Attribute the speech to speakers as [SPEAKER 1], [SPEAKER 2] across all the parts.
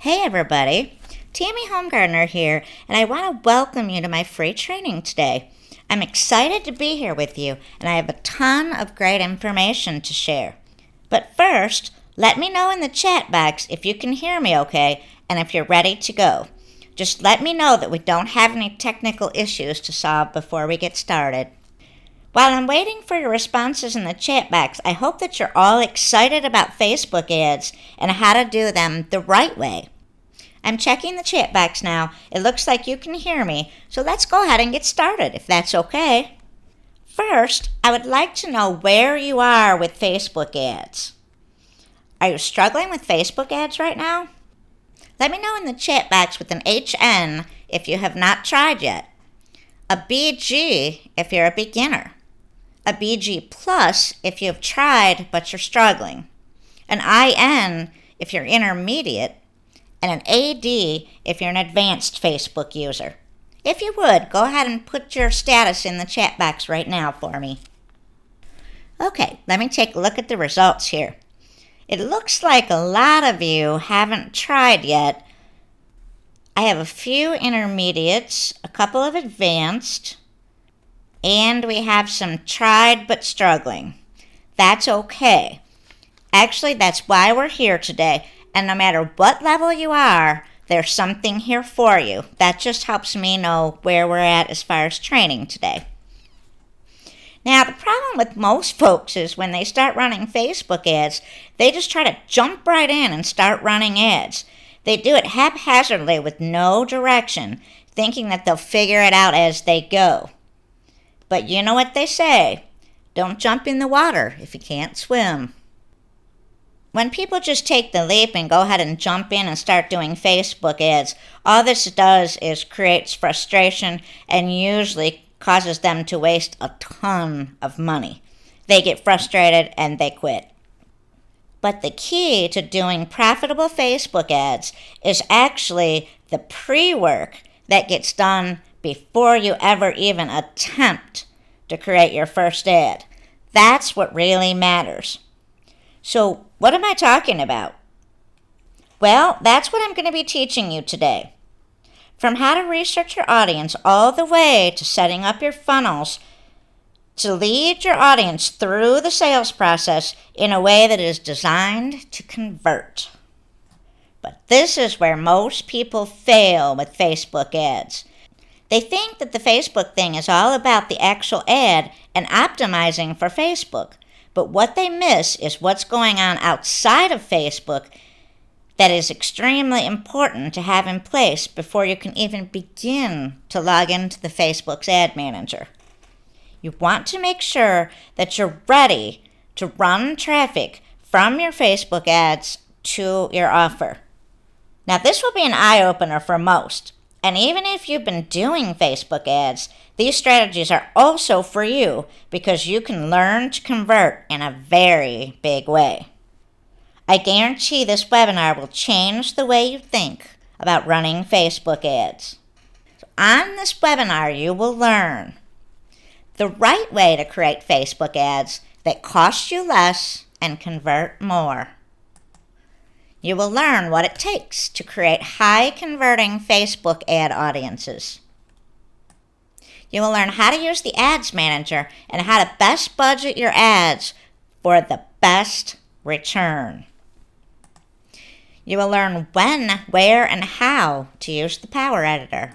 [SPEAKER 1] Hey everybody, Tammy Homegardener here, and I want to welcome you to my free training today. I'm excited to be here with you, and I have a ton of great information to share. But first, let me know in the chat box if you can hear me okay, and if you're ready to go. Just let me know that we don't have any technical issues to solve before we get started. While I'm waiting for your responses in the chat box, I hope that you're all excited about Facebook ads and how to do them the right way. I'm checking the chat box now. It looks like you can hear me, so let's go ahead and get started, if that's okay. First, I would like to know where you are with Facebook ads. Are you struggling with Facebook ads right now? Let me know in the chat box with an HN if you have not tried yet, a BG if you're a beginner, a BG plus if you've tried but you're struggling, an IN if you're intermediate, and an AD if you're an advanced Facebook user. If you would, go ahead and put your status in the chat box right now for me. Okay, let me take a look at the results here. It looks like a lot of you haven't tried yet. I have a few intermediates, a couple of advanced, and we have some tried but struggling. That's okay. Actually, that's why we're here today. And no matter what level you are, there's something here for you. That just helps me know where we're at as far as training today. Now, the problem with most folks is when they start running Facebook ads, they just try to jump right in and start running ads. They do it haphazardly with no direction, thinking that they'll figure it out as they go. But you know what they say, don't jump in the water if you can't swim. When people just take the leap and go ahead and jump in and start doing Facebook ads, all this does is creates frustration and usually causes them to waste a ton of money. They get frustrated and they quit. But the key to doing profitable Facebook ads is actually the pre-work that gets done before you ever even attempt to create your first ad. That's what really matters. So, what am I talking about? Well, that's what I'm going to be teaching you today. From how to research your audience all the way to setting up your funnels to lead your audience through the sales process in a way that is designed to convert. But this is where most people fail with Facebook ads. They think that the Facebook thing is all about the actual ad and optimizing for Facebook. But what they miss is what's going on outside of Facebook that is extremely important to have in place before you can even begin to log into the Facebook's ad manager. You want to make sure that you're ready to run traffic from your Facebook ads to your offer. Now, this will be an eye-opener for most. And even if you've been doing Facebook ads, these strategies are also for you because you can learn to convert in a very big way. I guarantee this webinar will change the way you think about running Facebook ads. So on this webinar, you will learn the right way to create Facebook ads that cost you less and convert more. You will learn what it takes to create high-converting Facebook ad audiences. You will learn how to use the Ads Manager and how to best budget your ads for the best return. You will learn when, where, and how to use the Power Editor.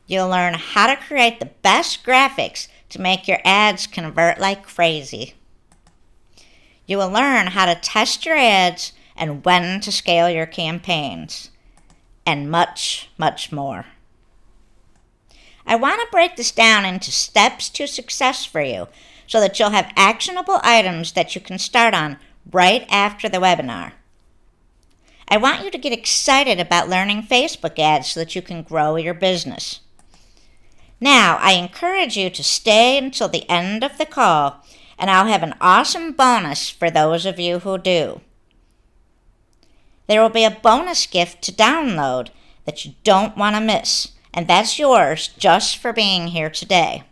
[SPEAKER 1] You'll learn how to create the best graphics to make your ads convert like crazy. You will learn how to test your ads and when to scale your campaigns, and much, much more. I want to break this down into steps to success for you so that you'll have actionable items that you can start on right after the webinar. I want you to get excited about learning Facebook ads so that you can grow your business. Now, I encourage you to stay until the end of the call, and I'll have an awesome bonus for those of you who do. There will be a bonus gift to download that you don't want to miss, and that's yours just for being here today.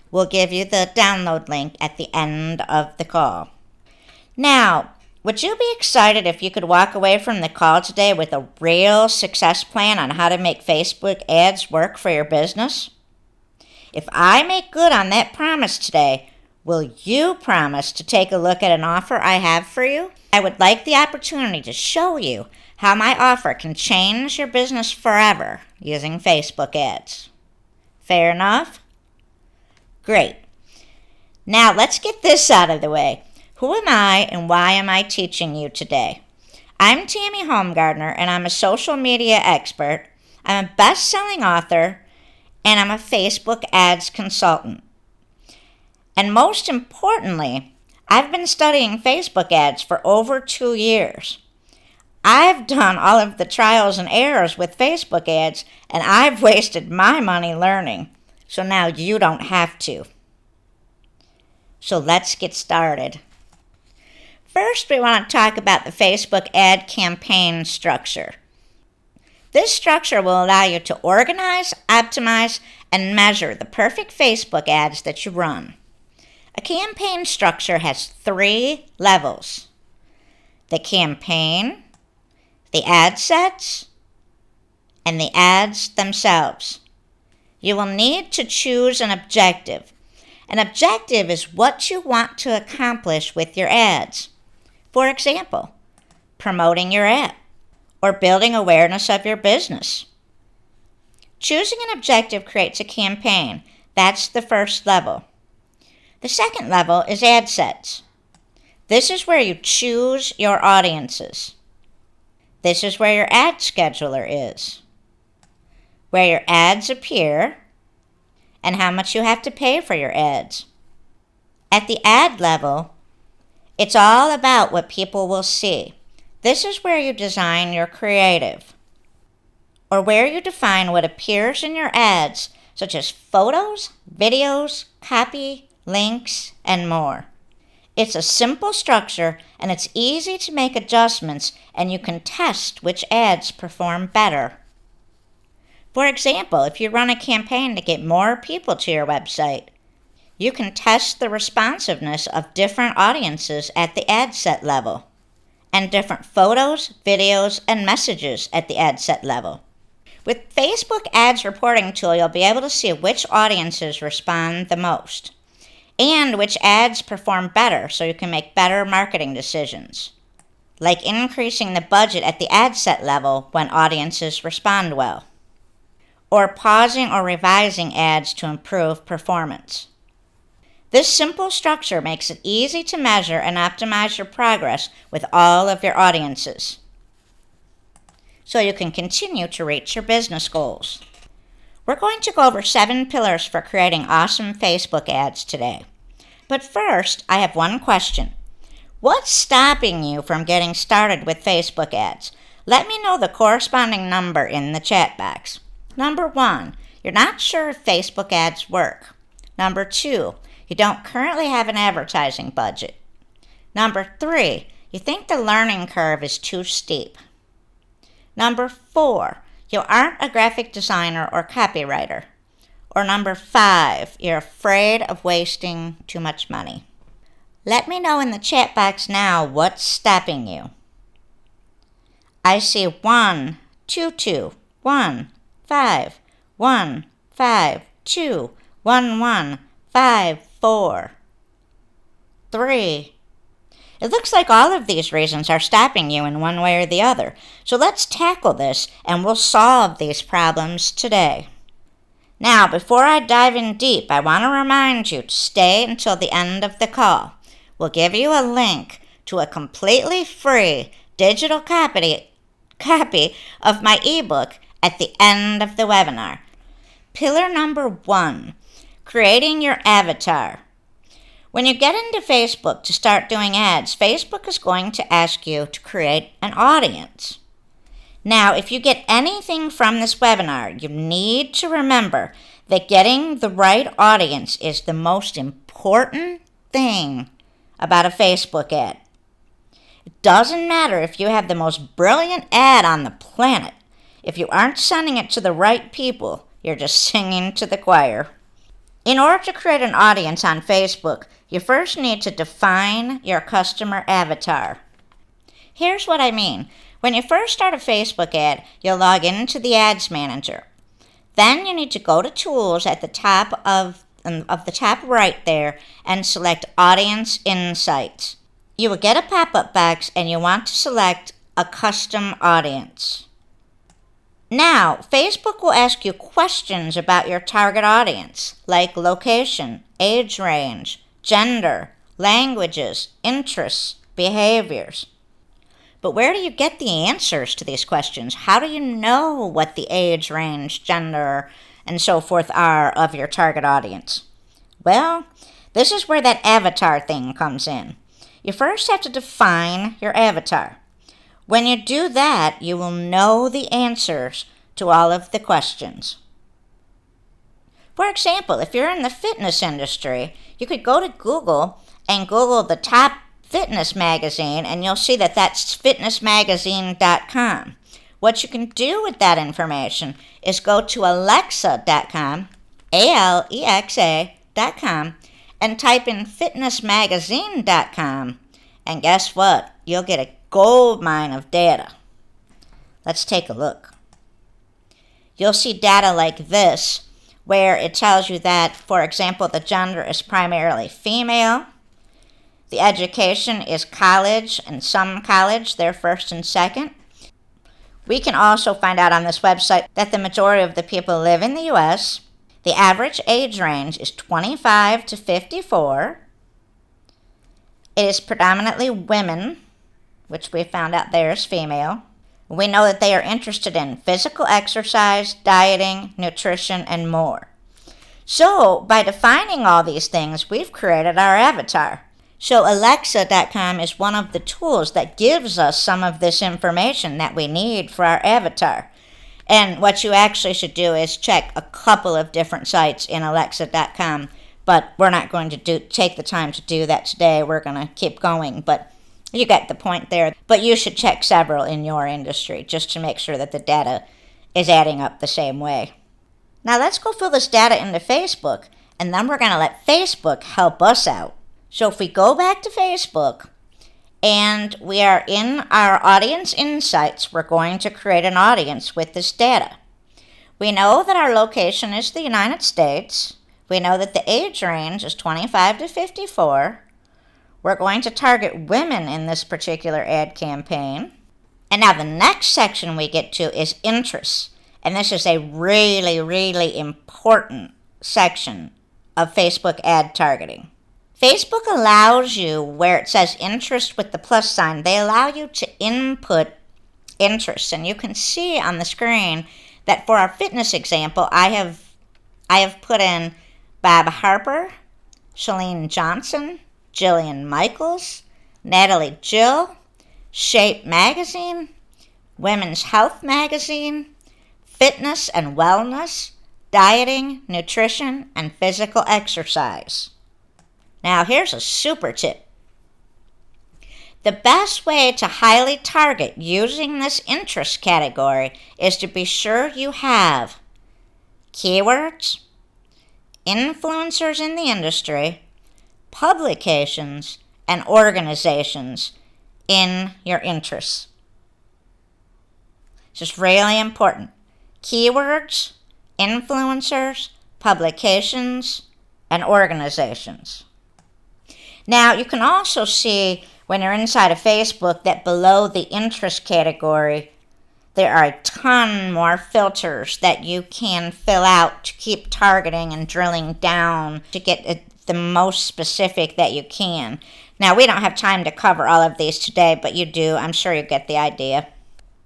[SPEAKER 1] We'll give you the download link at the end of the call. Now, Would you be excited if you could walk away from the call today with a real success plan on how to make Facebook ads work for your business? If I make good on that promise today, will you promise to take a look at an offer I have for you? I would like the opportunity to show you how my offer can change your business forever using Facebook ads. Fair enough? Great. Now let's get this out of the way. Who am I and why am I teaching you today? I'm Tammy Homegardner and I'm a social media expert. I'm a best-selling author and I'm a Facebook ads consultant. And most importantly, I've been studying Facebook ads for over 2 years. I've done all of the trials and errors with Facebook ads and I've wasted my money learning. So now you don't have to. So let's get started. First, we want to talk about the Facebook ad campaign structure. This structure will allow you to organize, optimize, and measure the perfect Facebook ads that you run. A campaign structure has 3 levels: the campaign, the ad sets, and the ads themselves. You will need to choose an objective. An objective is what you want to accomplish with your ads. For example, promoting your app or building awareness of your business. Choosing an objective creates a campaign. That's the first level. The second level is ad sets. This is where you choose your audiences. This is where your ad scheduler is, where your ads appear, and how much you have to pay for your ads. At the ad level, it's all about what people will see. This is where you design your creative, or where you define what appears in your ads, such as photos, videos, copy, links, and more. It's a simple structure, and it's easy to make adjustments, and you can test which ads perform better. For example, if you run a campaign to get more people to your website, you can test the responsiveness of different audiences at the ad set level, and different photos, videos, and messages at the ad set level. With Facebook Ads Reporting Tool, you'll be able to see which audiences respond the most, and which ads perform better so you can make better marketing decisions, like increasing the budget at the ad set level when audiences respond well, or pausing or revising ads to improve performance. This simple structure makes it easy to measure and optimize your progress with all of your audiences, so you can continue to reach your business goals. We're going to go over 7 pillars for creating awesome Facebook ads today. But first, I have one question. What's stopping you from getting started with Facebook ads? Let me know the corresponding number in the chat box. Number 1, you're not sure if Facebook ads work. Number 2, you don't currently have an advertising budget. Number 3, you think the learning curve is too steep. Number 4, you aren't a graphic designer or copywriter. Or number 5, you're afraid of wasting too much money. Let me know in the chat box now what's stopping you. I see 1, 2, 2, 1, 5, 1, 5, 2, 1, 1, 5, 4, 3. It looks like all of these reasons are stopping you in one way or the other. So let's tackle this and we'll solve these problems today. Now, before I dive in deep, I want to remind you to stay until the end of the call. We'll give you a link to a completely free digital copy of my ebook at the end of the webinar. Pillar number 1, creating your avatar. When you get into Facebook to start doing ads, Facebook is going to ask you to create an audience. Now, if you get anything from this webinar, you need to remember that getting the right audience is the most important thing about a Facebook ad. It doesn't matter if you have the most brilliant ad on the planet. If you aren't sending it to the right people, you're just singing to the choir. In order to create an audience on Facebook, you first need to define your customer avatar. Here's what I mean. When you first start a Facebook ad, you'll log into the Ads Manager. Then you need to go to Tools at the top of the top right there and select Audience Insights. You will get a pop-up box and you want to select a custom audience. Now, Facebook will ask you questions about your target audience, like location, age range, gender, languages, interests, behaviors. But where do you get the answers to these questions? How do you know what the age range, gender, and so forth are of your target audience? Well, this is where that avatar thing comes in. You first have to define your avatar. When you do that, you will know the answers to all of the questions. For example, if you're in the fitness industry, you could go to Google and Google the top fitness magazine, and you'll see that that's fitnessmagazine.com. What you can do with that information is go to alexa.com, Alexa.com, and type in fitnessmagazine.com, and guess what? You'll get a gold mine of data. Let's take a look. You'll see data like this, where it tells you that, for example, the gender is primarily female. The education is college, and some college, they're first and second. We can also find out on this website that the majority of the people live in the U.S. The average age range is 25 to 54. It is predominantly women, which we found out there is female. We know that they are interested in physical exercise, dieting, nutrition, and more. So, by defining all these things, we've created our avatar. So Alexa.com is one of the tools that gives us some of this information that we need for our avatar. And what you actually should do is check a couple of different sites in Alexa.com, but we're not going to take the time to do that today. We're going to keep going, but you get the point there. But you should check several in your industry just to make sure that the data is adding up the same way. Now let's go fill this data into Facebook, and then we're going to let Facebook help us out. So if we go back to Facebook and we are in our audience insights, we're going to create an audience with this data. We know that our location is the United States. We know that the age range is 25 to 54. We're going to target women in this particular ad campaign. And now the next section we get to is interests. And this is a really, really important section of Facebook ad targeting. Facebook allows you, where it says interest with the plus sign, they allow you to input interests. And you can see on the screen that for our fitness example, I have put in Bob Harper, Shalene Johnson, Jillian Michaels, Natalie Jill, Shape Magazine, Women's Health Magazine, Fitness and Wellness, Dieting, Nutrition, and Physical Exercise. Now, here's a super tip. The best way to highly target using this interest category is to be sure you have keywords, influencers in the industry, publications, and organizations in your interests. It's just really important. Keywords, influencers, publications, and organizations. Now, you can also see when you're inside of Facebook that below the interest category, there are a ton more filters that you can fill out to keep targeting and drilling down to get the most specific that you can. Now, we don't have time to cover all of these today, but you do. I'm sure you get the idea.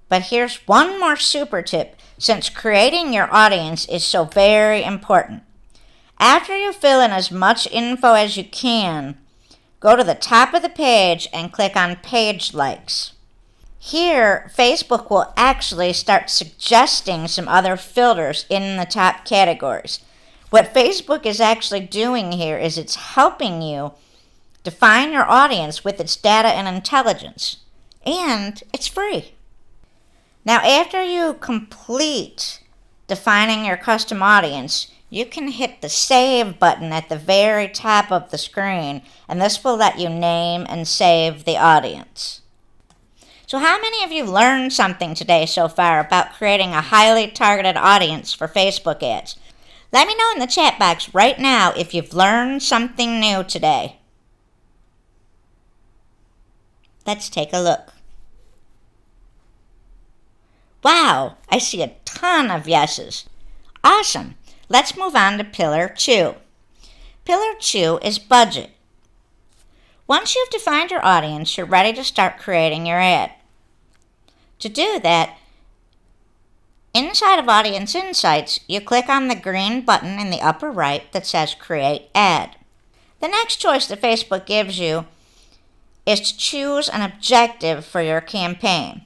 [SPEAKER 1] But here's one more super tip, since creating your audience is so very important. After you fill in as much info as you can, go to the top of the page and click on Page Likes. Here, Facebook will actually start suggesting some other filters in the top categories. What Facebook is actually doing here is it's helping you define your audience with its data and intelligence. And it's free. Now, after you complete defining your custom audience, you can hit the Save button at the very top of the screen, and this will let you name and save the audience. So how many of you learned something today so far about creating a highly targeted audience for Facebook ads? Let me know in the chat box right now if you've learned something new today. Let's take a look. Wow, I see a ton of yeses. Awesome. Let's move on to Pillar 2. Pillar 2 is budget. Once you've defined your audience, you're ready to start creating your ad. To do that, inside of Audience Insights, you click on the green button in the upper right that says Create Ad. The next choice that Facebook gives you is to choose an objective for your campaign.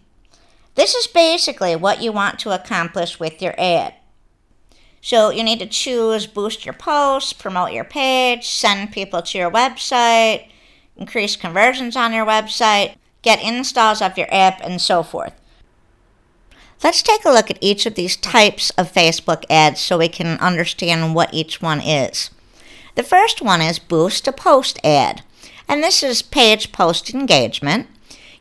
[SPEAKER 1] This is basically what you want to accomplish with your ad. So you need to choose boost your posts, promote your page, send people to your website, increase conversions on your website, get installs of your app, and so forth. Let's take a look at each of these types of Facebook ads so we can understand what each one is. The first one is Boost a Post ad, and this is page post engagement.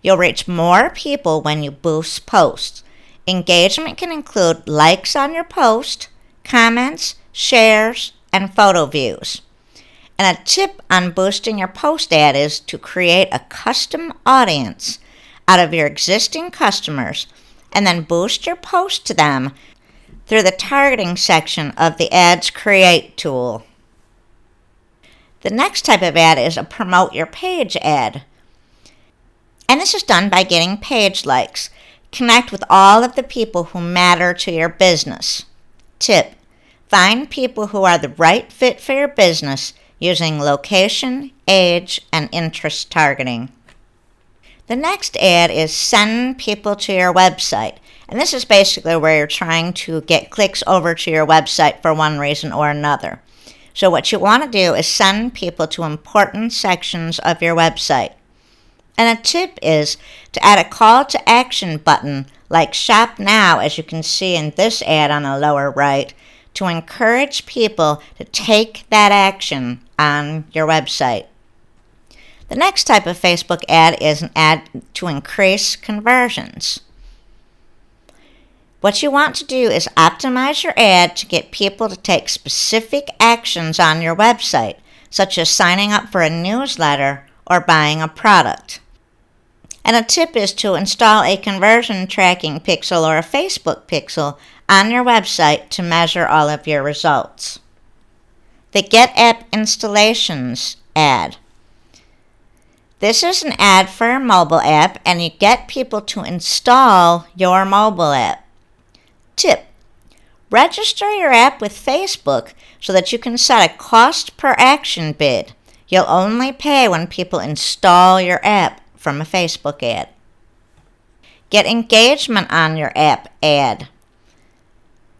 [SPEAKER 1] You'll reach more people when you boost posts. Engagement can include likes on your post, comments, shares, and photo views. And a tip on boosting your post ad is to create a custom audience out of your existing customers and then boost your post to them through the targeting section of the Ads Create tool. The next type of ad is a Promote Your Page ad. And this is done by getting page likes. Connect with all of the people who matter to your business. Tip: find people who are the right fit for your business using location, age, and interest targeting. The next ad is Send People to Your Website. And this is basically where you're trying to get clicks over to your website for one reason or another. So what you want to do is send people to important sections of your website. And a tip is to add a call to action button like Shop Now, as you can see in this ad on the lower right, to encourage people to take that action on your website. The next type of Facebook ad is an ad to increase conversions. What you want to do is optimize your ad to get people to take specific actions on your website, such as signing up for a newsletter or buying a product. And a tip is to install a conversion tracking pixel or a Facebook pixel on your website to measure all of your results. The Get App Installations ad. This is an ad for a mobile app, and you get people to install your mobile app. Tip: register your app with Facebook so that you can set a cost per action bid. You'll only pay when people install your app from a Facebook ad. Get engagement on your app ad.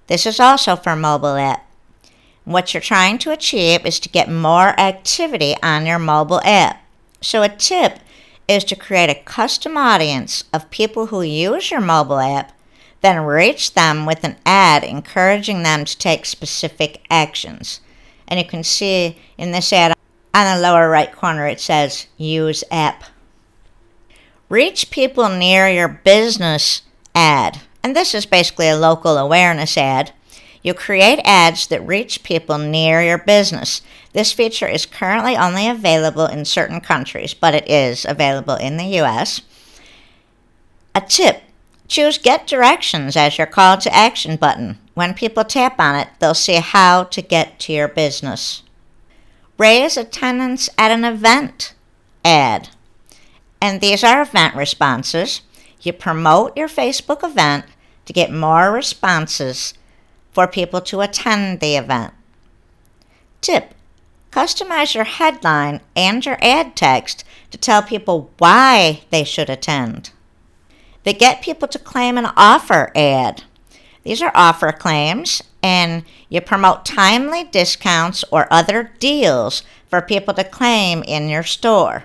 [SPEAKER 1] This is also for mobile app. What you're trying to achieve is to get more activity on your mobile app. So a tip is to create a custom audience of people who use your mobile app, then reach them with an ad encouraging them to take specific actions. And you can see in this ad on the lower right corner it says Use App. Reach people near your business ad. And this is basically a local awareness ad. You create ads that reach people near your business. This feature is currently only available in certain countries, but it is available in the US. A tip: choose Get Directions as your call to action button. When people tap on it, they'll see how to get to your business. Raise attendance at an event ad. And these are event responses. You promote your Facebook event to get more responses for people to attend the event. Tip: customize your headline and your ad text to tell people why they should attend. The Get People to Claim an Offer ad. These are offer claims, and you promote timely discounts or other deals for people to claim in your store.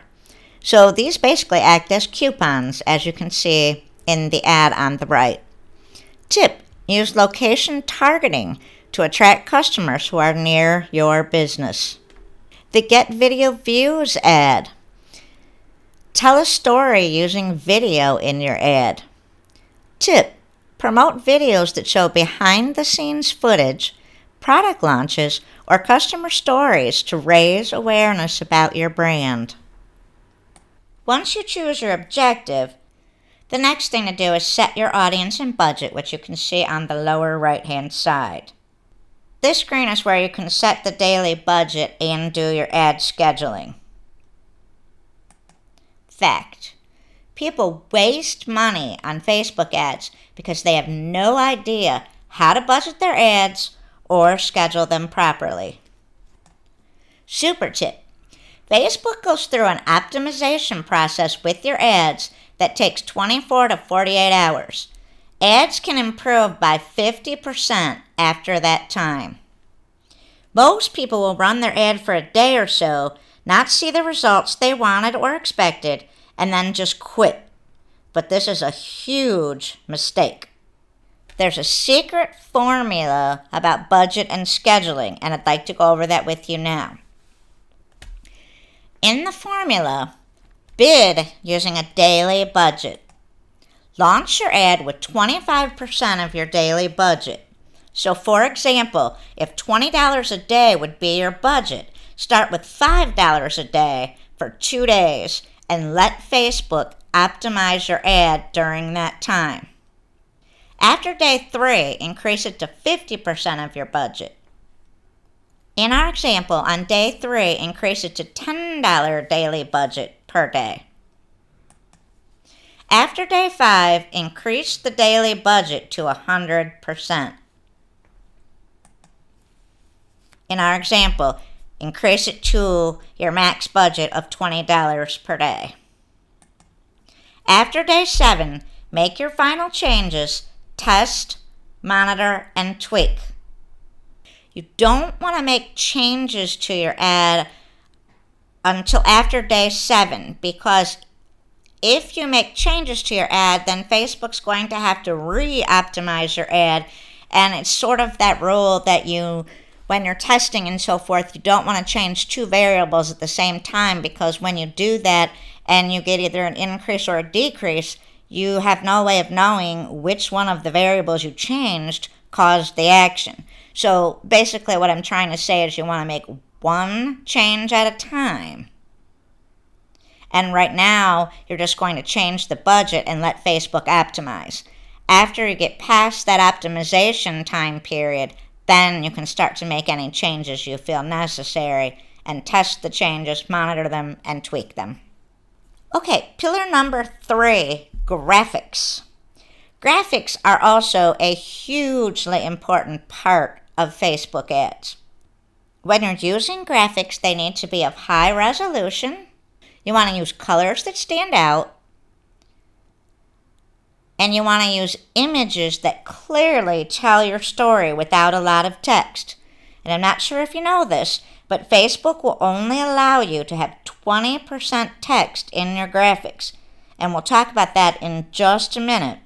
[SPEAKER 1] So these basically act as coupons, as you can see in the ad on the right. Tip: use location targeting to attract customers who are near your business. The Get Video Views ad. Tell a story using video in your ad. Tip: promote videos that show behind-the-scenes footage, product launches, or customer stories to raise awareness about your brand. Once you choose your objective, the next thing to do is set your audience and budget, which you can see on the lower right-hand side. This screen is where you can set the daily budget and do your ad scheduling. Fact: people waste money on Facebook ads because they have no idea how to budget their ads or schedule them properly. Super tip: Facebook goes through an optimization process with your ads that takes 24 to 48 hours. Ads can improve by 50% after that time. Most people will run their ad for a day or so, not see the results they wanted or expected, and then just quit. But this is a huge mistake. There's a secret formula about budget and scheduling, and I'd like to go over that with you now. In the formula, bid using a daily budget. Launch your ad with 25% of your daily budget. So for example, if $20 a day would be your budget, start with $5 a day for 2 days and let Facebook optimize your ad during that time. After day 3, increase it to 50% of your budget. In our example, on day 3, increase it to $10 daily budget per day. After day 5, increase the daily budget to 100%. In our example, increase it to your max budget of $20 per day. After day 7, make your final changes, test, monitor, and tweak. You don't want to make changes to your ad until after day 7, because if you make changes to your ad, then Facebook's going to have to re-optimize your ad, and it's sort of that rule that when you're testing and so forth, you don't want to change 2 variables at the same time, because when you do that and you get either an increase or a decrease, you have no way of knowing which one of the variables you changed caused the action. So basically what I'm trying to say is you want to make one change at a time. And right now, you're just going to change the budget and let Facebook optimize. After you get past that optimization time period, then you can start to make any changes you feel necessary and test the changes, monitor them, and tweak them. Okay, pillar number 3, graphics. Graphics are also a hugely important part of Facebook ads. When you're using graphics, they need to be of high resolution. You want to use colors that stand out. And you want to use images that clearly tell your story without a lot of text. And I'm not sure if you know this, but Facebook will only allow you to have 20% text in your graphics. And we'll talk about that in just a minute.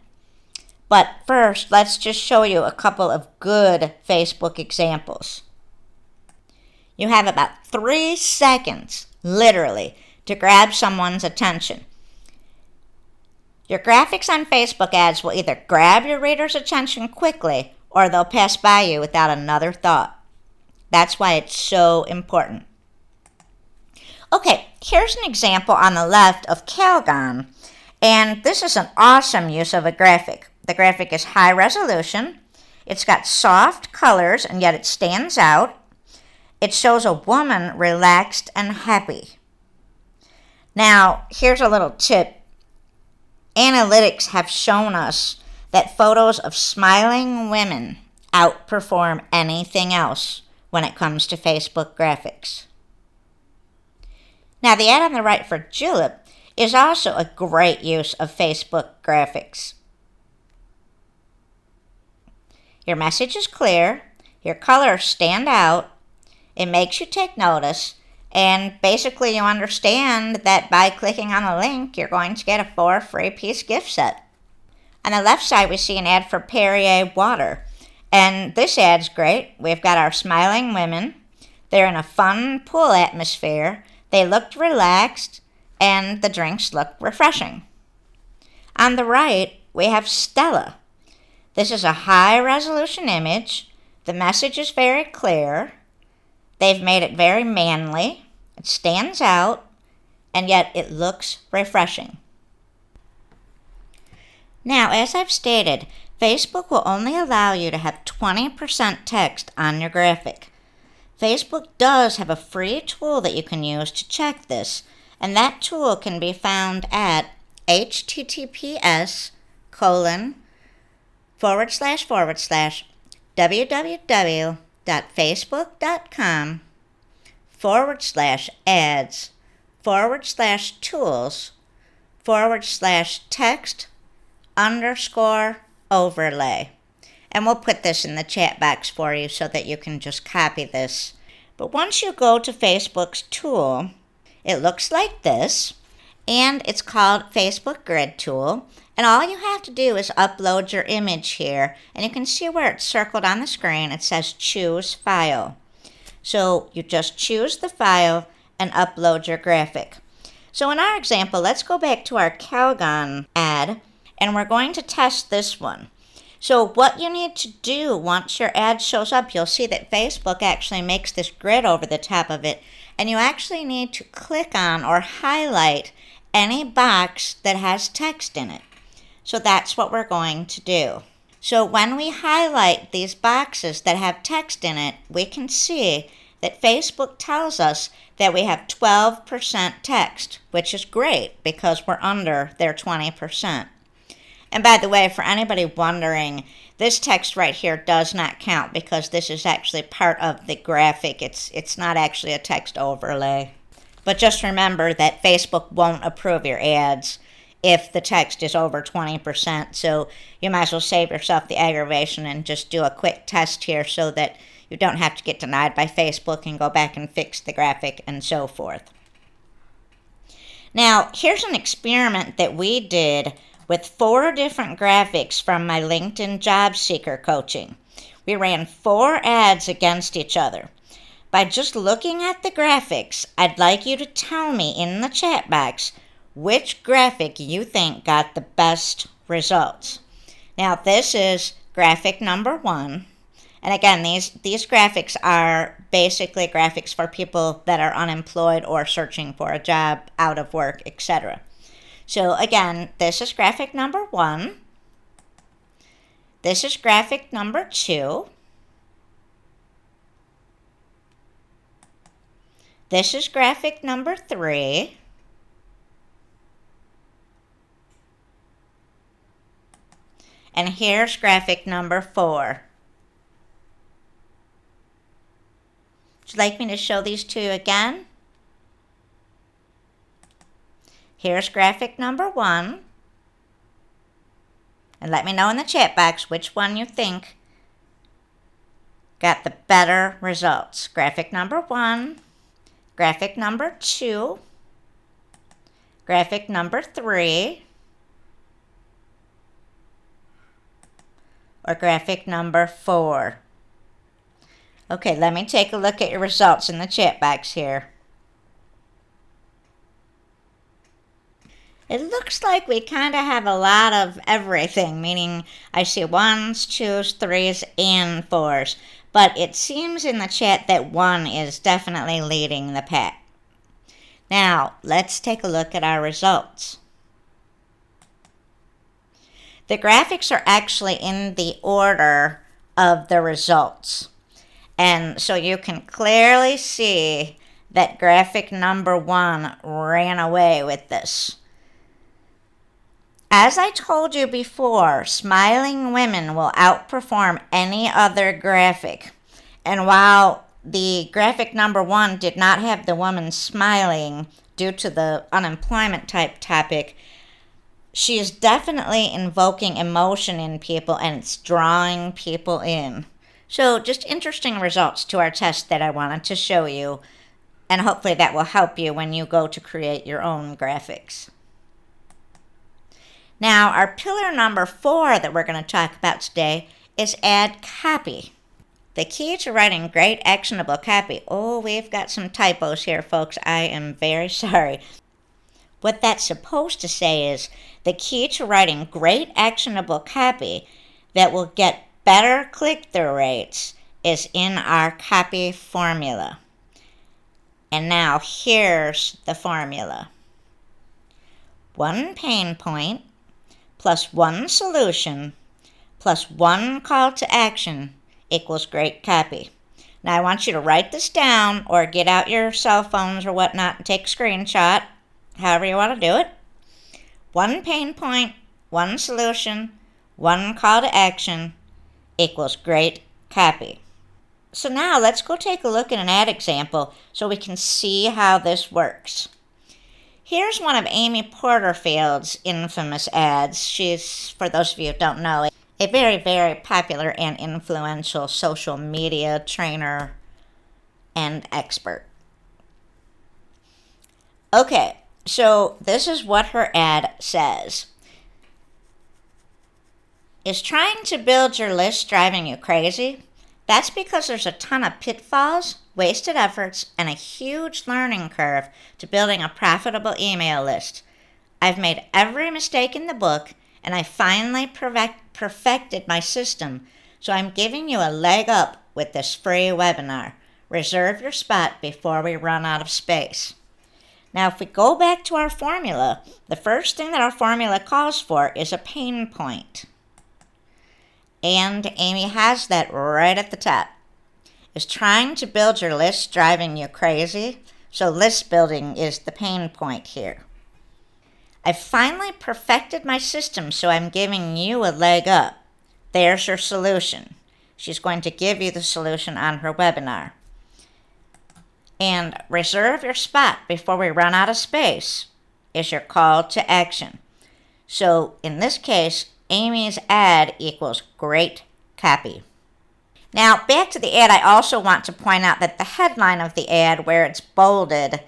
[SPEAKER 1] But first, let's just show you a couple of good Facebook examples. You have about 3 seconds, literally, to grab someone's attention. Your graphics on Facebook ads will either grab your reader's attention quickly or they'll pass by you without another thought. That's why it's so important. Okay, here's an example on the left of Calgon, and this is an awesome use of a graphic. The graphic is high resolution, it's got soft colors, and yet it stands out. It shows a woman relaxed and happy. Now, here's a little tip. Analytics have shown us that photos of smiling women outperform anything else when it comes to Facebook graphics. Now, the ad on the right for Julep is also a great use of Facebook graphics. Your message is clear, your colors stand out, it makes you take notice, and basically you understand that by clicking on the link, you're going to get a 4 free-piece gift set. On the left side, we see an ad for Perrier water, and this ad's great. We've got our smiling women. They're in a fun pool atmosphere. They looked relaxed, and the drinks look refreshing. On the right, we have Stella. This is a high-resolution image. The message is very clear. They've made it very manly. It stands out, and yet it looks refreshing. Now, as I've stated, Facebook will only allow you to have 20% text on your graphic. Facebook does have a free tool that you can use to check this, and that tool can be found at www.facebook.com/ads/text_overlay. And we'll put this in the chat box for you so that you can just copy this. But once you go to Facebook's tool, it looks like this, and it's called Facebook Grid Tool. And all you have to do is upload your image here, and you can see where it's circled on the screen. It says Choose File. So you just choose the file and upload your graphic. So in our example, let's go back to our Calgon ad, and we're going to test this one. So what you need to do once your ad shows up, you'll see that Facebook actually makes this grid over the top of it, and you actually need to click on or highlight any box that has text in it. So that's what we're going to do. So when we highlight these boxes that have text in it, we can see that Facebook tells us that we have 12% text, which is great because we're under their 20%. And by the way, for anybody wondering, this text right here does not count because this is actually part of the graphic. It's not actually a text overlay. But just remember that Facebook won't approve your ads if the text is over 20%. So you might as well save yourself the aggravation and just do a quick test here so that you don't have to get denied by Facebook and go back and fix the graphic and so forth. Now, here's an experiment that we did with 4 different graphics from my LinkedIn job seeker coaching. We ran 4 ads against each other. By just looking at the graphics, I'd like you to tell me in the chat box which graphic you think got the best results. Now, this is graphic number 1. And again, these graphics are basically graphics for people that are unemployed or searching for a job, out of work, etc. So again, this is graphic number 1. This is graphic number 2. This is graphic number 3. And here's graphic number 4. Would you like me to show these to you again? Here's graphic number 1. And let me know in the chat box which one you think got the better results. Graphic number 1, graphic number 2, graphic number 3, or graphic number 4. Okay, let me take a look at your results in the chat box here. It looks like we kind of have a lot of everything, meaning I see 1s, 2s, 3s, and 4s. But it seems in the chat that 1 is definitely leading the pack. Now, let's take a look at our results. The graphics are actually in the order of the results. And so you can clearly see that graphic number 1 ran away with this. As I told you before, smiling women will outperform any other graphic. And while the graphic number 1 did not have the woman smiling due to the unemployment type topic, she is definitely invoking emotion in people and it's drawing people in. So just interesting results to our test that I wanted to show you, and hopefully that will help you when you go to create your own graphics. Now, our pillar number 4 that we're going to talk about today is add copy. The key to writing great actionable copy. Oh, we've got some typos here, folks. I am very sorry. What that's supposed to say is the key to writing great actionable copy that will get better click-through rates is in our copy formula. And now here's the formula. One pain point plus one solution plus one call to action equals great copy. Now I want you to write this down or get out your cell phones or whatnot and take a screenshot, however you want to do it. One pain point, one solution, one call to action equals great copy. So now let's go take a look at an ad example so we can see how this works. Here's one of Amy Porterfield's infamous ads. She's, for those of you who don't know, a very, very popular and influential social media trainer and expert. Okay, so this is what her ad says. Is trying to build your list driving you crazy? That's because there's a ton of pitfalls, wasted efforts, and a huge learning curve to building a profitable email list. I've made every mistake in the book, and I finally perfected my system, so I'm giving you a leg up with this free webinar. Reserve your spot before we run out of space. Now, if we go back to our formula, the first thing that our formula calls for is a pain point. And Amy has that right at the top. Is trying to build your list driving you crazy? So list building is the pain point here. I've finally perfected my system, so I'm giving you a leg up. There's your solution. She's going to give you the solution on her webinar. And reserve your spot before we run out of space is your call to action. So in this case, Amy's ad equals great copy. Now, back to the ad, I also want to point out that the headline of the ad, where it's bolded,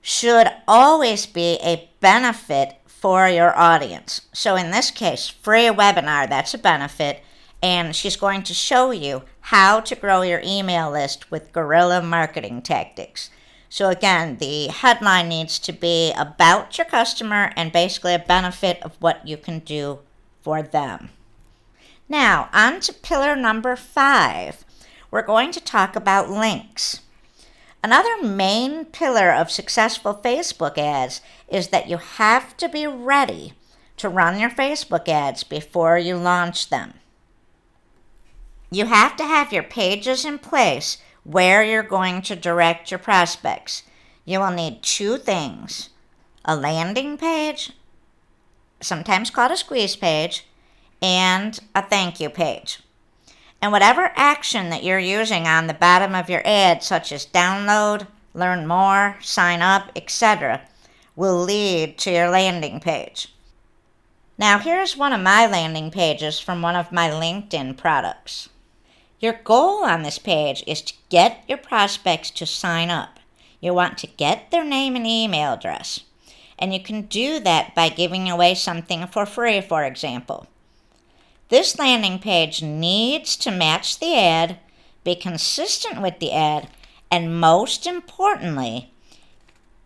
[SPEAKER 1] should always be a benefit for your audience. So in this case, free webinar, that's a benefit, and she's going to show you how to grow your email list with guerrilla marketing tactics. So again, the headline needs to be about your customer and basically a benefit of what you can do for them. Now, on to pillar number 5. We're going to talk about links. Another main pillar of successful Facebook ads is that you have to be ready to run your Facebook ads before you launch them. You have to have your pages in place where you're going to direct your prospects. You will need 2 things: a landing page, sometimes called a squeeze page, and a thank you page. And whatever action that you're using on the bottom of your ad, such as download, learn more, sign up, etc., will lead to your landing page. Now, here's one of my landing pages from one of my LinkedIn products. Your goal on this page is to get your prospects to sign up. You want to get their name and email address. And you can do that by giving away something for free, for example. This landing page needs to match the ad, be consistent with the ad, and most importantly,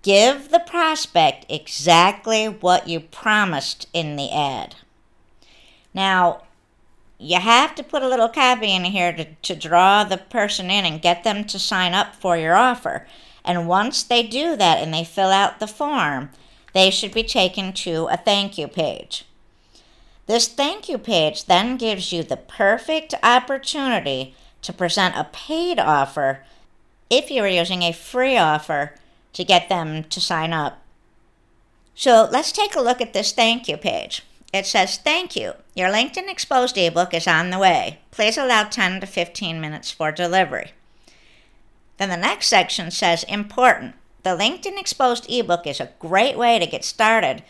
[SPEAKER 1] give the prospect exactly what you promised in the ad. Now, you have to put a little copy in here to draw the person in and get them to sign up for your offer. And once they do that and they fill out the form, they should be taken to a thank you page. This thank you page then gives you the perfect opportunity to present a paid offer if you were using a free offer to get them to sign up. So let's take a look at this thank you page. It says, "Thank you. Your LinkedIn Exposed ebook is on the way. Please allow 10 to 15 minutes for delivery." Then the next section says, "Important. The LinkedIn Exposed ebook is a great way to get started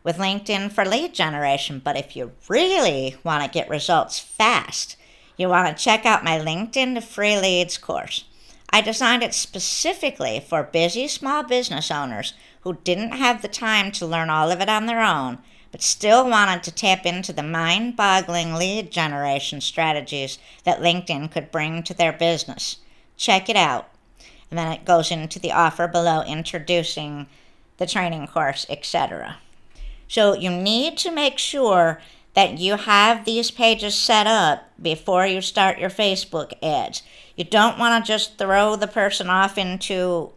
[SPEAKER 1] with LinkedIn for lead generation, but if you really want to get results fast, you want to check out my LinkedIn to Free Leads course. I designed it specifically for busy small business owners who didn't have the time to learn all of it on their own, but still wanted to tap into the mind-boggling lead generation strategies that LinkedIn could bring to their business. Check it out." And then it goes into the offer below, introducing the training course, etc. So you need to make sure that you have these pages set up before you start your Facebook ads. You don't want to just throw the person off to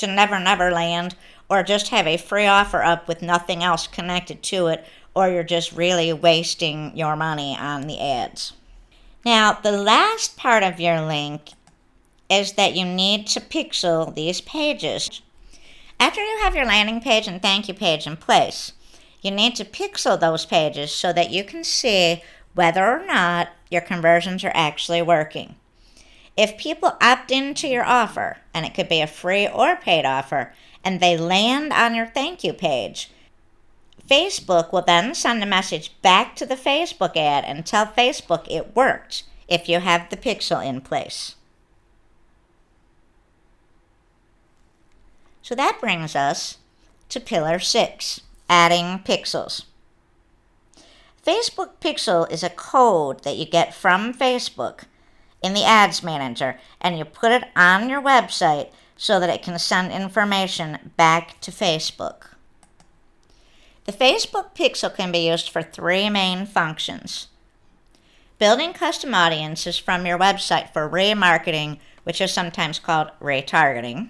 [SPEAKER 1] Never Never Land, or just have a free offer up with nothing else connected to it, or you're just really wasting your money on the ads. Now, the last part of your link is that you need to pixel these pages. After you have your landing page and thank you page in place, you need to pixel those pages so that you can see whether or not your conversions are actually working. If people opt into your offer, and it could be a free or paid offer, and they land on your thank you page, Facebook will then send a message back to the Facebook ad and tell Facebook it worked if you have the pixel in place. So that brings us to Pillar 6, adding pixels. Facebook Pixel is a code that you get from Facebook in the Ads Manager, and you put it on your website so that it can send information back to Facebook. The Facebook Pixel can be used for 3 main functions. Building custom audiences from your website for remarketing, which is sometimes called retargeting.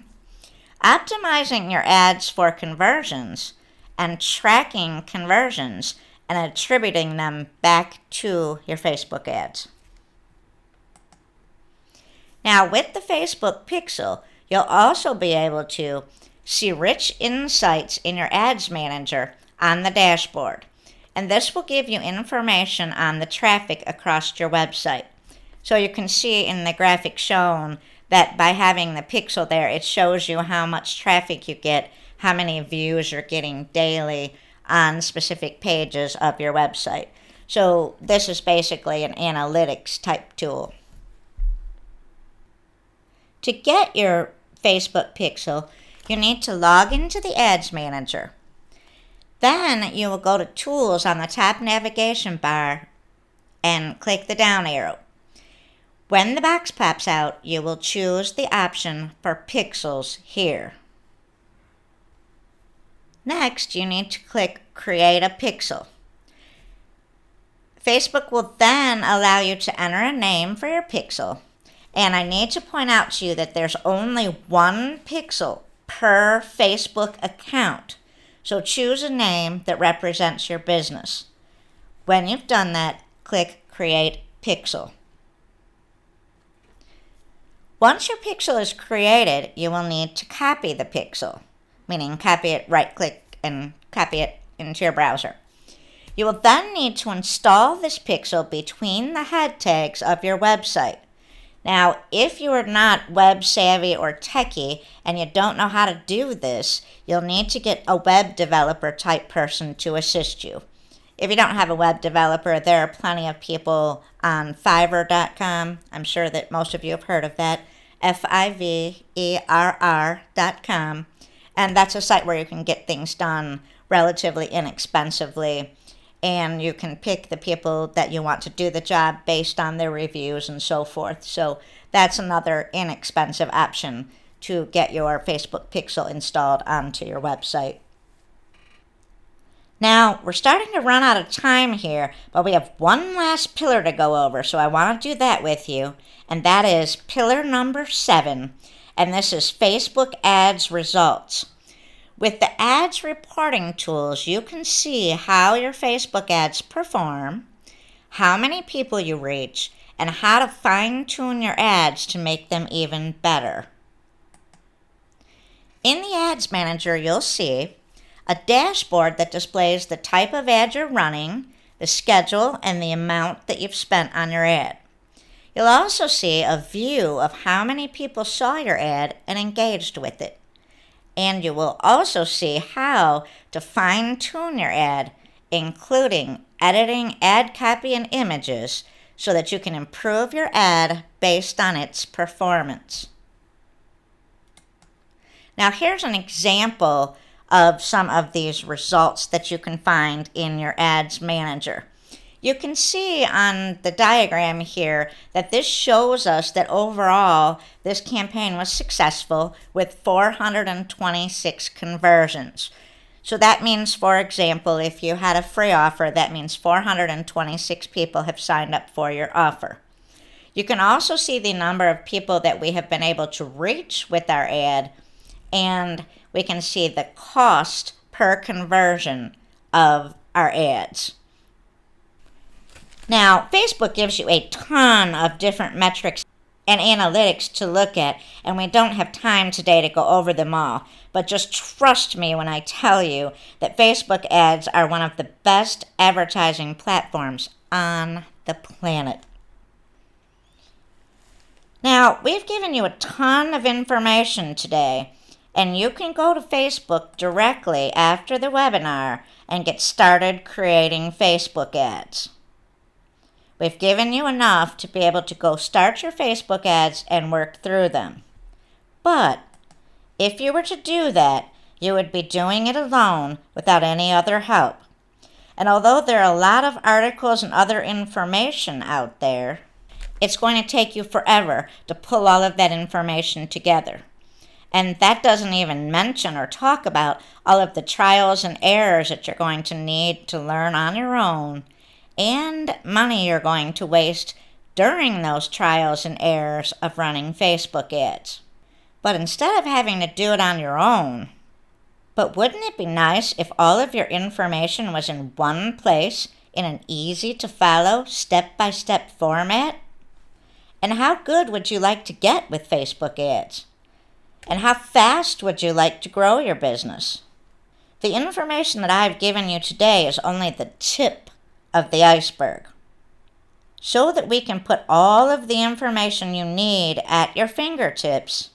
[SPEAKER 1] Optimizing your ads for conversions, and tracking conversions and attributing them back to your Facebook ads. Now, with the Facebook Pixel, you'll also be able to see rich insights in your Ads Manager on the dashboard. And this will give you information on the traffic across your website. So you can see in the graphic shown that by having the pixel there, it shows you how much traffic you get, how many views you're getting daily on specific pages of your website. So this is basically an analytics type tool. To get your Facebook Pixel, you need to log into the Ads Manager. Then you will go to Tools on the top navigation bar and click the down arrow. When the box pops out, you will choose the option for Pixels here. Next, you need to click Create a Pixel. Facebook will then allow you to enter a name for your pixel. And I need to point out to you that there's only 1 pixel per Facebook account. So choose a name that represents your business. When you've done that, click Create Pixel. Once your pixel is created, you will need to copy the pixel, meaning copy it, right-click, and copy it into your browser. You will then need to install this pixel between the head tags of your website. Now, if you are not web savvy or techie and you don't know how to do this, you'll need to get a web developer type person to assist you. If you don't have a web developer, there are plenty of people on Fiverr.com. I'm sure that most of you have heard of that. Fiverr.com. And that's a site where you can get things done relatively inexpensively. And you can pick the people that you want to do the job based on their reviews and so forth. So that's another inexpensive option to get your Facebook Pixel installed onto your website. Now, we're starting to run out of time here, but we have one last pillar to go over, so I want to do that with you, and that is pillar number 7, and this is Facebook Ads Results. With the ads reporting tools, you can see how your Facebook ads perform, how many people you reach, and how to fine-tune your ads to make them even better. In the Ads Manager, you'll see a dashboard that displays the type of ad you're running, the schedule, and the amount that you've spent on your ad. You'll also see a view of how many people saw your ad and engaged with it. And you will also see how to fine-tune your ad, including editing ad copy and images, so that you can improve your ad based on its performance. Now here's an example of some of these results that you can find in your Ads Manager. You can see on the diagram here that this shows us that overall this campaign was successful with 426 conversions. So that means, for example, if you had a free offer, that means 426 people have signed up for your offer. You can also see the number of people that we have been able to reach with our ad, and we can see the cost per conversion of our ads. Now, Facebook gives you a ton of different metrics and analytics to look at, and we don't have time today to go over them all. But just trust me when I tell you that Facebook ads are one of the best advertising platforms on the planet. Now, we've given you a ton of information today, and you can go to Facebook directly after the webinar and get started creating Facebook ads. We've given you enough to be able to go start your Facebook ads and work through them. But if you were to do that, you would be doing it alone without any other help. And although there are a lot of articles and other information out there, it's going to take you forever to pull all of that information together. And that doesn't even mention or talk about all of the trials and errors that you're going to need to learn on your own, and money you're going to waste during those trials and errors of running Facebook ads. But instead of having to do it on your own, but wouldn't it be nice if all of your information was in one place in an easy-to-follow, step-by-step format? And how good would you like to get with Facebook ads? And how fast would you like to grow your business? The information that I've given you today is only the tip of the iceberg. So that we can put all of the information you need at your fingertips,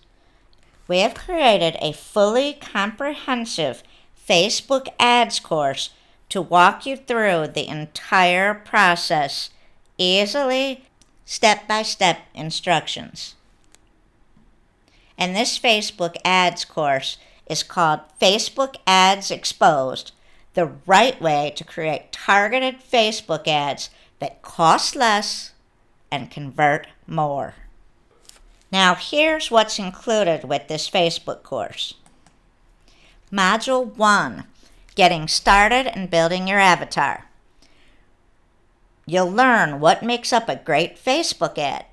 [SPEAKER 1] we have created a fully comprehensive Facebook ads course to walk you through the entire process, easily, step-by-step instructions. And this Facebook ads course is called Facebook Ads Exposed, the right way to create targeted Facebook ads that cost less and convert more. Now here's what's included with this Facebook course. Module 1, Getting Started and Building Your Avatar. You'll learn what makes up a great Facebook ad,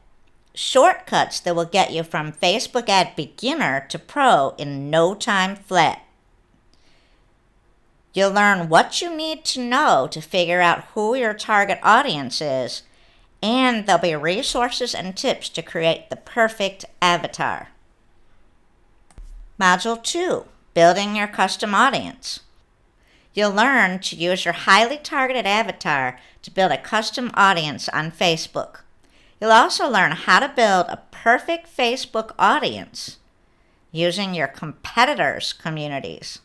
[SPEAKER 1] shortcuts that will get you from Facebook ad beginner to pro in no time flat. You'll learn what you need to know to figure out who your target audience is, and there'll be resources and tips to create the perfect avatar. Module 2, Building Your Custom Audience. You'll learn to use your highly targeted avatar to build a custom audience on Facebook. You'll also learn how to build a perfect Facebook audience using your competitors' communities.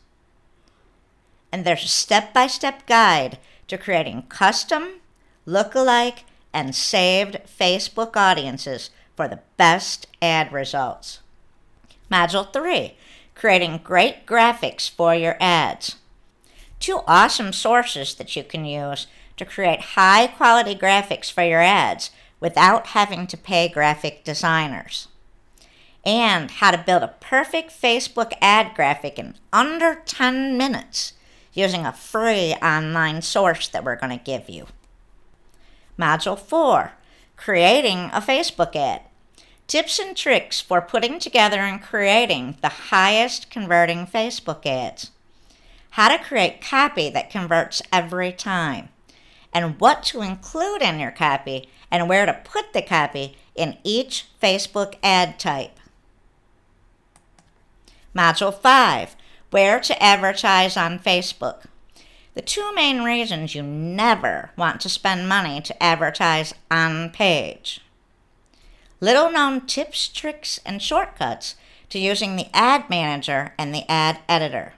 [SPEAKER 1] And there's a step-by-step guide to creating custom, lookalike, and saved Facebook audiences for the best ad results. Module 3, Creating Great Graphics for Your Ads. 2 awesome sources that you can use to create high-quality graphics for your ads without having to pay graphic designers. And how to build a perfect Facebook ad graphic in under 10 minutes using a free online source that we're going to give you. Module 4, Creating a Facebook Ad. Tips and tricks for putting together and creating the highest converting Facebook ads. How to create copy that converts every time, and what to include in your copy and where to put the copy in each Facebook ad type. Module 5, Where to Advertise on Facebook. The 2 main reasons you never want to spend money to advertise on page. Little known tips, tricks, and shortcuts to using the ad manager and the ad editor.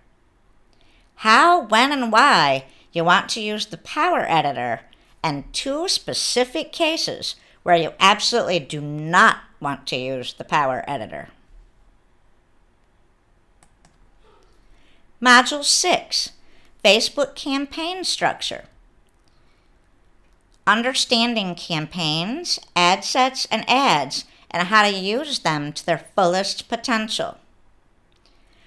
[SPEAKER 1] How, when, and why you want to use the power editor, and 2 specific cases where you absolutely do not want to use the power editor. Module 6, Facebook Campaign Structure. understanding campaigns, ad sets, and ads, and how to use them to their fullest potential.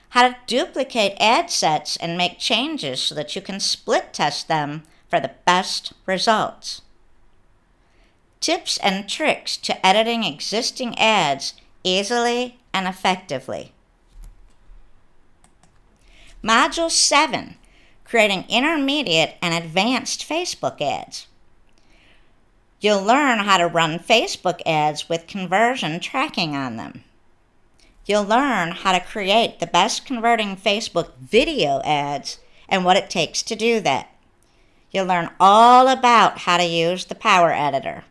[SPEAKER 1] How to duplicate ad sets and make changes so that you can split test them for the best results. Tips and tricks to editing existing ads easily and effectively. Module 7, creating intermediate and advanced Facebook ads. You'll learn how to run Facebook ads with conversion tracking on them. You'll learn how to create the best converting Facebook video ads and what it takes to do that. You'll learn all about how to use the Power Editor.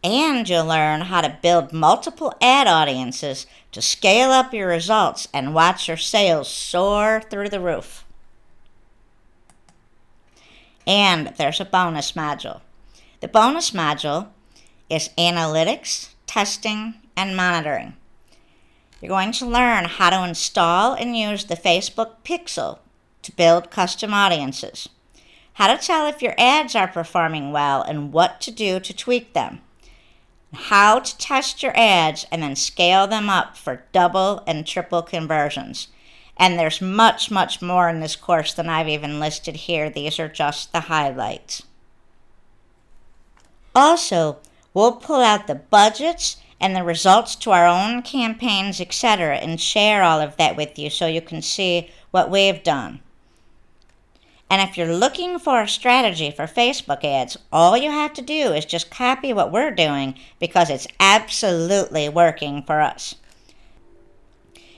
[SPEAKER 1] And you'll learn how to build multiple ad audiences to scale up your results and watch your sales soar through the roof. And there's a bonus module. The bonus module is analytics, testing, and monitoring. You're going to learn how to install and use the Facebook Pixel to build custom audiences, how to tell if your ads are performing well and what to do to tweak them, how to test your ads and then scale them up for double and triple conversions. And there's much, much more in this course than I've even listed here. These are just the highlights. Also, we'll pull out the budgets and the results to our own campaigns, etc., and share all of that with you so you can see what we've done. And if you're looking for a strategy for Facebook ads, all you have to do is just copy what we're doing because it's absolutely working for us.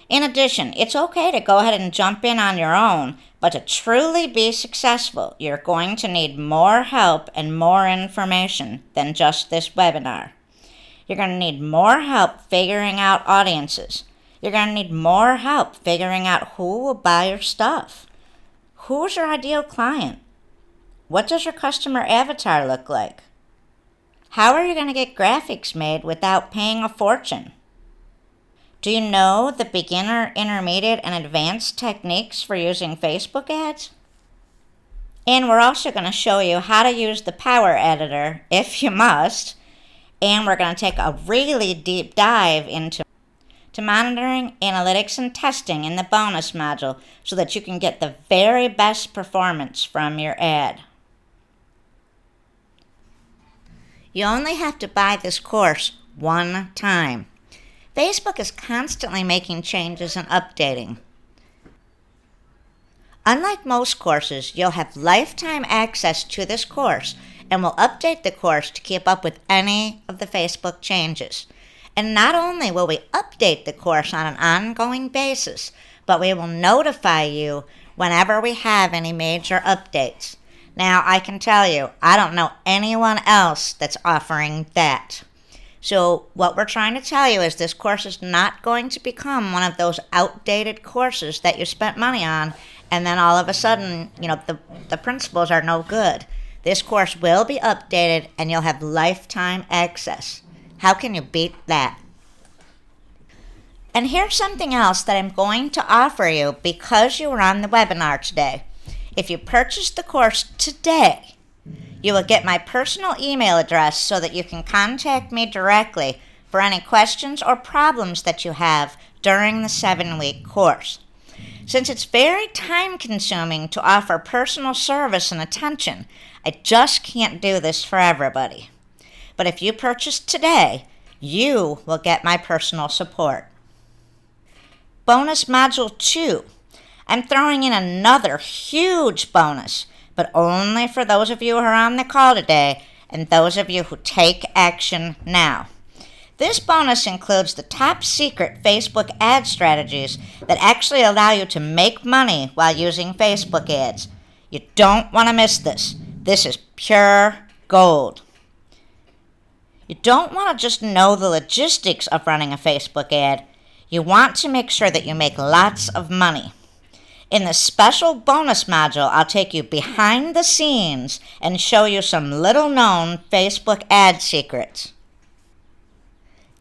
[SPEAKER 1] In addition, it's okay to go ahead and jump in on your own, but to truly be successful, you're going to need more help and more information than just this webinar. You're going to need more help figuring out audiences. You're going to need more help figuring out who will buy your stuff. Who's your ideal client? What does your customer avatar look like? How are you going to get graphics made without paying a fortune? Do you know the beginner, intermediate, and advanced techniques for using Facebook ads? And we're also going to show you how to use the Power Editor, if you must, and we're going to take a really deep dive into monitoring, analytics, and testing in the bonus module so that you can get the very best performance from your ad. You only have to buy this course one time. Facebook is constantly making changes and updating. Unlike most courses, you'll have lifetime access to this course and will update the course to keep up with any of the Facebook changes. And not only will we update the course on an ongoing basis, but we will notify you whenever we have any major updates. Now, I can tell you, I don't know anyone else that's offering that. So what we're trying to tell you is this course is not going to become one of those outdated courses that you spent money on, and then all of a sudden, the principles are no good. This course will be updated, and you'll have lifetime access. How can you beat that? And here's something else that I'm going to offer you because you were on the webinar today. If you purchase the course today, you will get my personal email address so that you can contact me directly for any questions or problems that you have during the 7-week course. Since it's very time-consuming to offer personal service and attention, I just can't do this for everybody. But if you purchase today, you will get my personal support. Bonus Module 2. I'm throwing in another huge bonus, but only for those of you who are on the call today and those of you who take action now. This bonus includes the top secret Facebook ad strategies that actually allow you to make money while using Facebook ads. You don't want to miss this. This is pure gold. You don't want to just know the logistics of running a Facebook ad. You want to make sure that you make lots of money. In the special bonus module, I'll take you behind the scenes and show you some little-known Facebook ad secrets.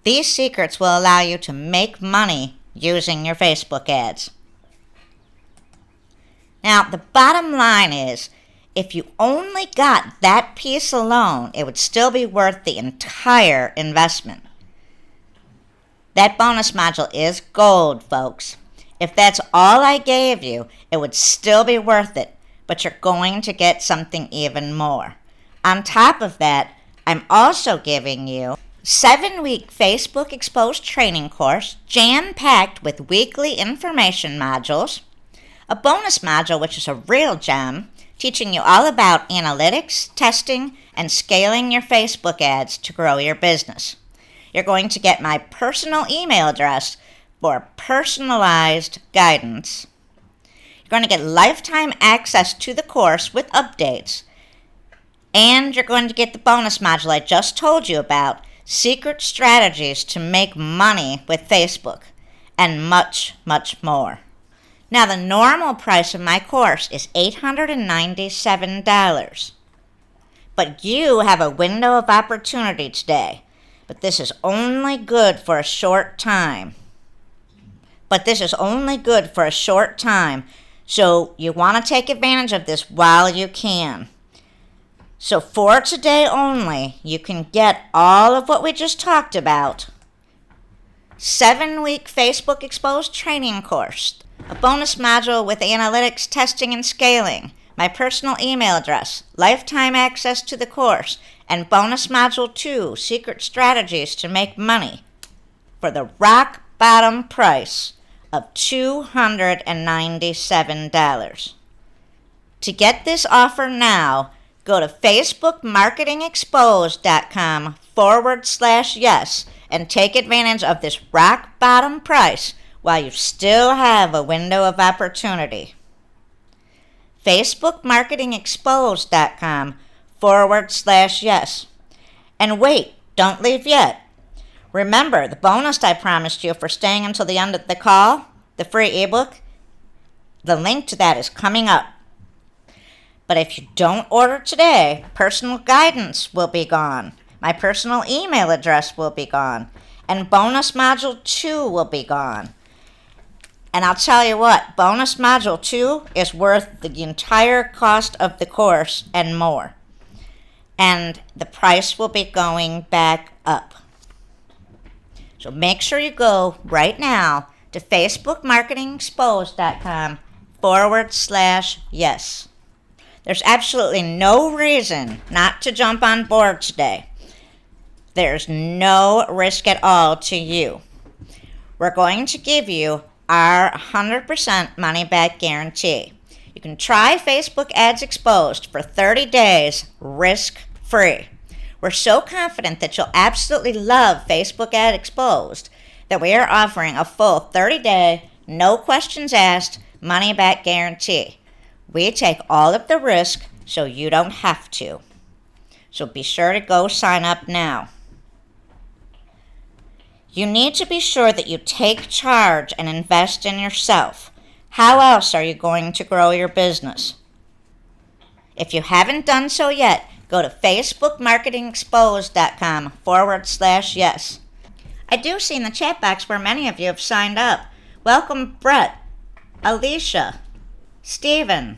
[SPEAKER 1] These secrets will allow you to make money using your Facebook ads. Now, the bottom line is, if you only got that piece alone, it would still be worth the entire investment. That bonus module is gold, folks. If that's all I gave you, it would still be worth it, but you're going to get something even more. On top of that, I'm also giving you a 7-week Facebook Exposed training course, jam-packed with weekly information modules, a bonus module which is a real gem, teaching you all about analytics, testing, and scaling your Facebook ads to grow your business. You're going to get my personal email address for personalized guidance. You're going to get lifetime access to the course with updates. And you're going to get the bonus module I just told you about, secret strategies to make money with Facebook, and much, much more. Now, the normal price of my course is $897. But you have a window of opportunity today. But this is only good for a short time. So you want to take advantage of this while you can. So for today only, you can get all of what we just talked about. 7-week Facebook Exposed training course, a bonus module with analytics, testing, and scaling, my personal email address, lifetime access to the course, and bonus module 2, secret strategies to make money, for the rock bottom price of $297. To get this offer now, go to facebookmarketingexposed.com/yes and take advantage of this rock bottom price while you still have a window of opportunity. facebookmarketingexposed.com/yes. And wait, don't leave yet. Remember the bonus I promised you for staying until the end of the call, the free ebook? The link to that is coming up. But if you don't order today, personal guidance will be gone. My personal email address will be gone. And bonus module 2 will be gone. And I'll tell you what, bonus module 2 is worth the entire cost of the course and more. And the price will be going back up. So make sure you go right now to facebookmarketingexposed.com/yes. There's absolutely no reason not to jump on board today. There's no risk at all to you. We're going to give you our 100% money-back guarantee. You can try Facebook Ads Exposed for 30 days risk-free. We're so confident that you'll absolutely love Facebook Ad Exposed that we are offering a full 30-day, no questions asked, money-back guarantee. We take all of the risk so you don't have to. So be sure to go sign up now. You need to be sure that you take charge and invest in yourself. How else are you going to grow your business? If you haven't done so yet, go to facebookmarketingexposed.com/yes. I do see in the chat box where many of you have signed up. Welcome, Brett, Alicia, Stephen,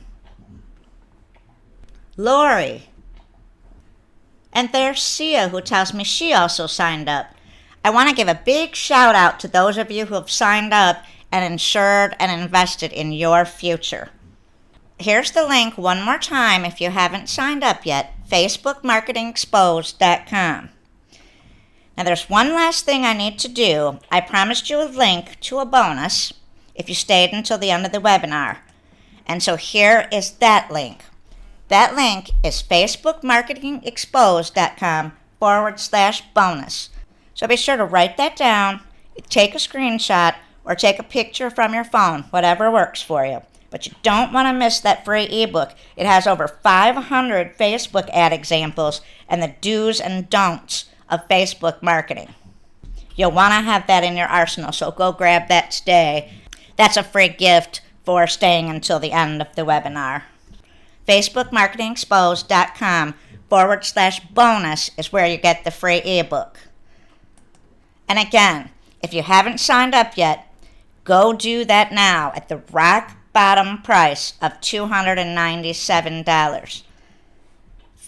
[SPEAKER 1] Lori, and there's Sia, who tells me she also signed up. I want to give a big shout out to those of you who have signed up and insured and invested in your future. Here's the link one more time if you haven't signed up yet, facebookmarketingexposed.com. Now there's one last thing I need to do. I promised you a link to a bonus if you stayed until the end of the webinar. And so here is that link. That link is facebookmarketingexposed.com/bonus. So be sure to write that down, take a screenshot, or take a picture from your phone, whatever works for you. But you don't want to miss that free ebook. It has over 500 Facebook ad examples and the do's and don'ts of Facebook marketing. You'll want to have that in your arsenal, so go grab that today. That's a free gift for staying until the end of the webinar. facebookmarketingexposed.com/bonus is where you get the free ebook. And again, if you haven't signed up yet, go do that now at the rock bottom price of $297.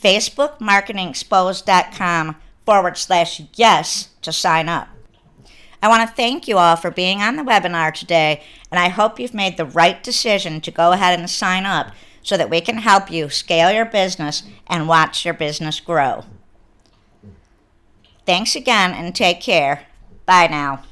[SPEAKER 1] facebookmarketingexposed.com/yes to sign up. I want to thank you all for being on the webinar today, and I hope you've made the right decision to go ahead and sign up so that we can help you scale your business and watch your business grow. Thanks again and take care. Bye now.